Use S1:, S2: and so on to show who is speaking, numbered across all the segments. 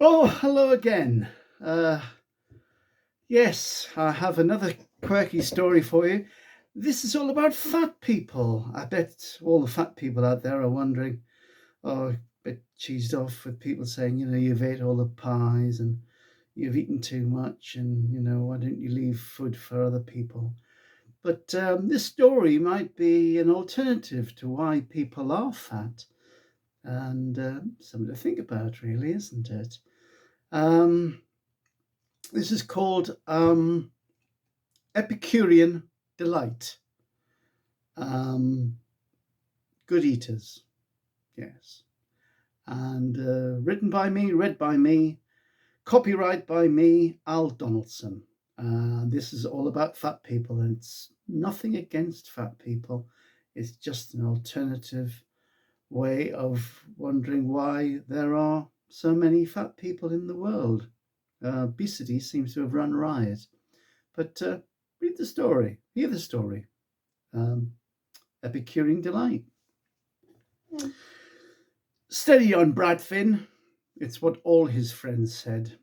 S1: Oh, hello again. Yes, I have another quirky story for you. This is all about fat people. I bet all the fat people out there are wondering, a bit cheesed off with people saying, you've ate all the pies and you've eaten too much, and, why don't you leave food for other people? But this story might be an alternative to why people are fat, and something to think about, really, isn't it? Um, This is called Epicurean Delight. Um, Good Eaters, yes. And written by me, read by me, copyright by me, Al Donaldson. This is all about fat people, and it's nothing against fat people. It's just an alternative way of wondering why there are so many fat people in the world. Obesity seems to have run riot. But read the story, hear the story. Epicurean Delight. Steady on, Bradfin. It's what all his friends said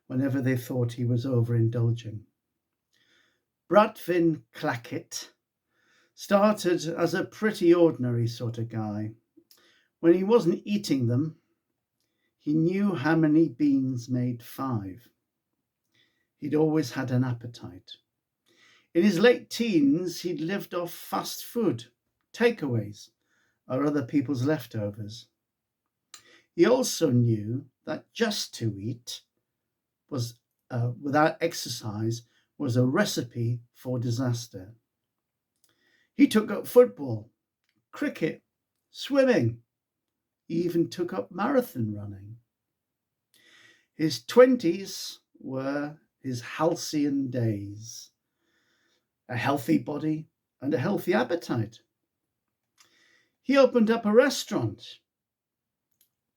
S1: whenever they thought he was overindulging. Bradfin Clackett started as a pretty ordinary sort of guy. When he wasn't eating them, he knew how many beans made 5. He'd always had an appetite. In his late teens, he'd lived off fast food, takeaways, or other people's leftovers. He also knew that just to eat was without exercise was a recipe for disaster. He took up football, cricket, swimming. He even took up marathon running. His 20s were his halcyon days. A healthy body and a healthy appetite. He opened up a restaurant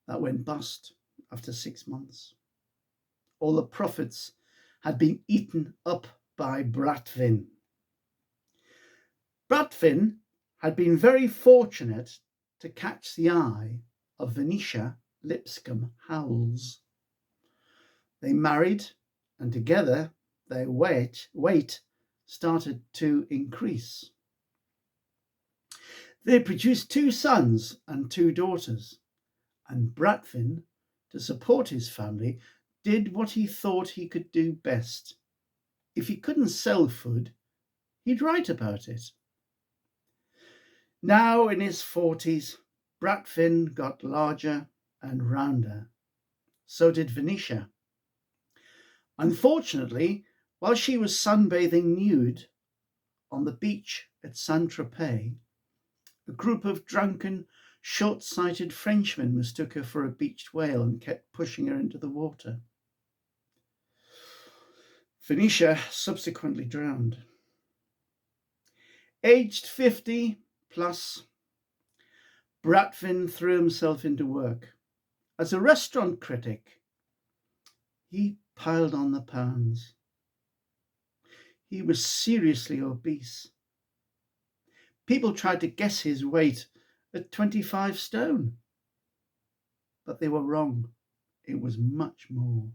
S1: that went bust after 6 months. All the profits had been eaten up by Bradfin. Bradfin had been very fortunate to catch the eye of Venetia Lipscomb Howells. They married, and together their weight started to increase. They produced 2 sons and 2 daughters, and Bradfin, to support his family, did what he thought he could do best. If he couldn't sell food, he'd write about it. Now in his 40s, Bradfin got larger and rounder. So did Venetia. Unfortunately, while she was sunbathing nude on the beach at Saint-Tropez, a group of drunken, short-sighted Frenchmen mistook her for a beached whale and kept pushing her into the water. Venetia subsequently drowned. Aged 50 plus, Bradfin threw himself into work. As a restaurant critic, he piled on the pounds. He was seriously obese. People tried to guess his weight at 25 stone, but they were wrong. It was much more.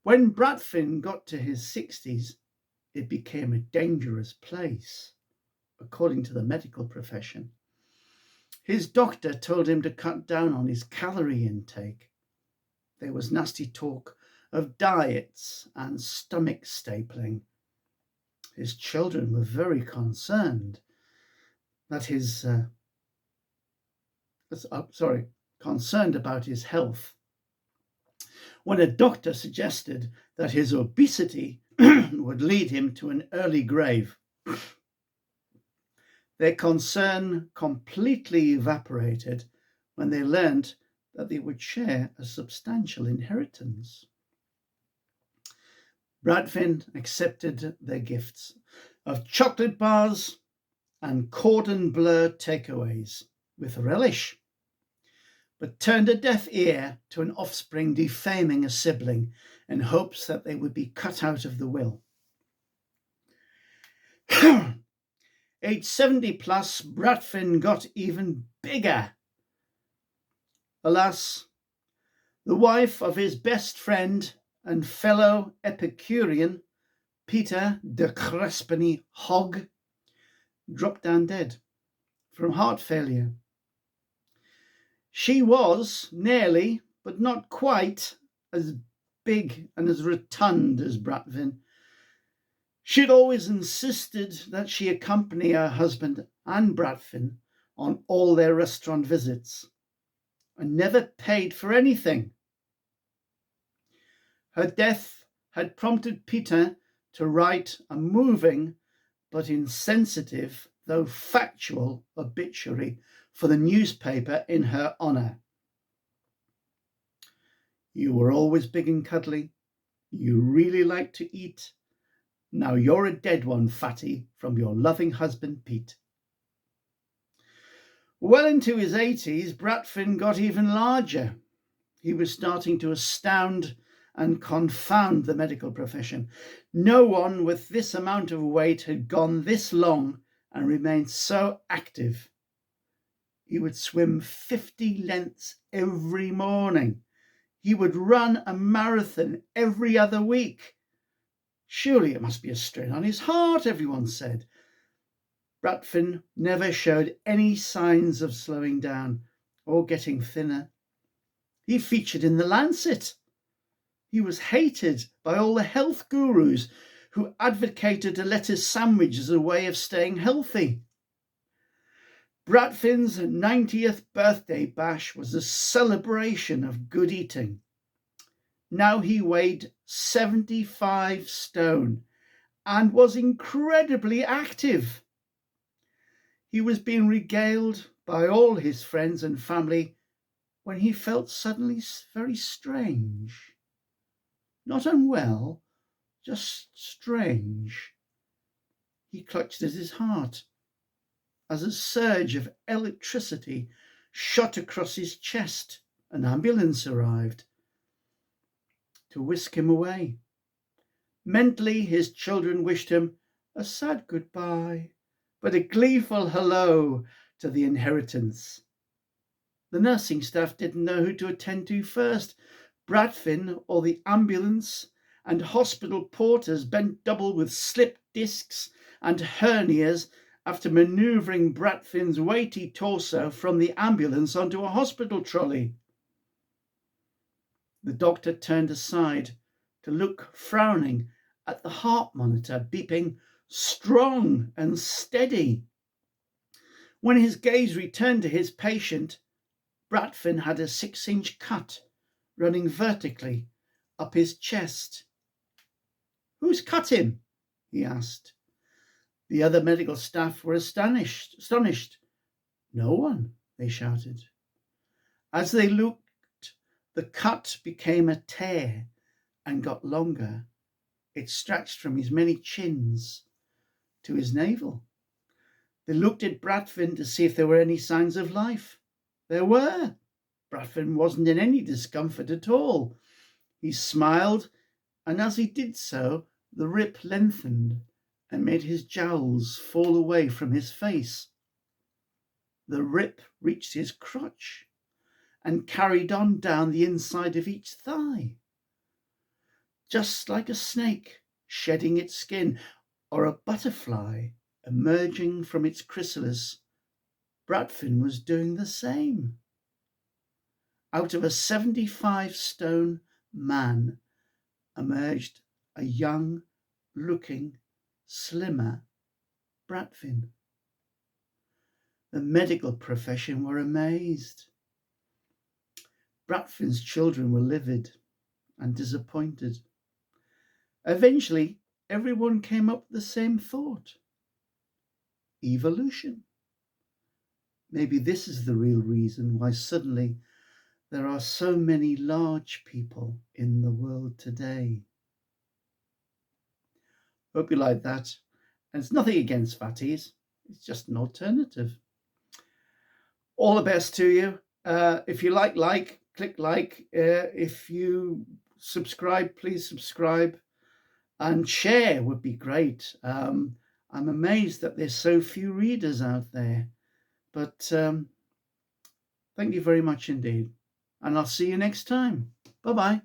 S1: When Bradfin got to his 60s, it became a dangerous place, according to the medical profession. His doctor told him to cut down on his calorie intake. There was nasty talk of diets and stomach stapling. His children were very concerned that concerned about his health. When a doctor suggested that his obesity would lead him to an early grave, their concern completely evaporated when they learned that they would share a substantial inheritance. Bradfin accepted their gifts of chocolate bars and cordon bleu takeaways with relish, but turned a deaf ear to an offspring defaming a sibling in hopes that they would be cut out of the will. Age 70 plus, Bradfin got even bigger. Alas, The wife of his best friend and fellow Epicurean, Peter de Crespigny Hogg, dropped down dead from heart failure. She was nearly, but not quite, as big and as rotund as Bratvin. She'd always insisted that she accompany her husband and Bratvin on all their restaurant visits and never paid for anything. Her death had prompted Peter to write a moving but insensitive, though factual, obituary for the newspaper in her honour. You were always big and cuddly. You really liked to eat. Now you're a dead one, fatty, from your loving husband, Pete. Well into his 80s, Bratvin got even larger. He was starting to astound and confound the medical profession. No one with this amount of weight had gone this long and remained so active. He would swim 50 lengths every morning. He would run a marathon every other week. Surely it must be a strain on his heart, everyone said. Bratvin never showed any signs of slowing down or getting thinner. He featured in the Lancet. He was hated by all the health gurus who advocated a lettuce sandwich as a way of staying healthy. Bratvin's 90th birthday bash was a celebration of good eating. Now he weighed 75 stone and was incredibly active. He was being regaled by all his friends and family when he felt suddenly very strange. Not unwell, just strange. He clutched at his heart as a surge of electricity shot across his chest. An ambulance arrived to whisk him away. Mentally, his children wished him a sad goodbye, but a gleeful hello to the inheritance. The nursing staff didn't know who to attend to first, Bratvin or the ambulance, and hospital porters bent double with slipped discs and hernias after manoeuvring Bratvin's weighty torso from the ambulance onto a hospital trolley. The doctor turned aside to look frowning at the heart monitor, beeping strong and steady. When his gaze returned to his patient, Bratvin had a 6-inch cut running vertically up his chest. "Who's cut him?" he asked. The other medical staff were astonished. "No one," they shouted. As they looked, the cut became a tear and got longer. It stretched from his many chins to his navel. They looked at Bratvin to see if there were any signs of life. There were. Bratvin wasn't in any discomfort at all. He smiled, and as he did so, the rip lengthened and made his jowls fall away from his face. The rip reached his crotch and carried on down the inside of each thigh. Just like a snake shedding its skin or a butterfly emerging from its chrysalis, Bratvin was doing the same. Out of a 75-stone man emerged a young-looking, slimmer Bratvin. The medical profession were amazed. Bratvin's children were livid and disappointed. Eventually, everyone came up with the same thought. Evolution. Maybe this is the real reason why suddenly there are so many large people in the world today. Hope you like that. And it's nothing against fatties. It's just an alternative. All the best to you. If you like, click like. If you subscribe, please subscribe. And share would be great. I'm amazed that there's so few readers out there. But thank you very much indeed. And I'll see you next time. Bye-bye.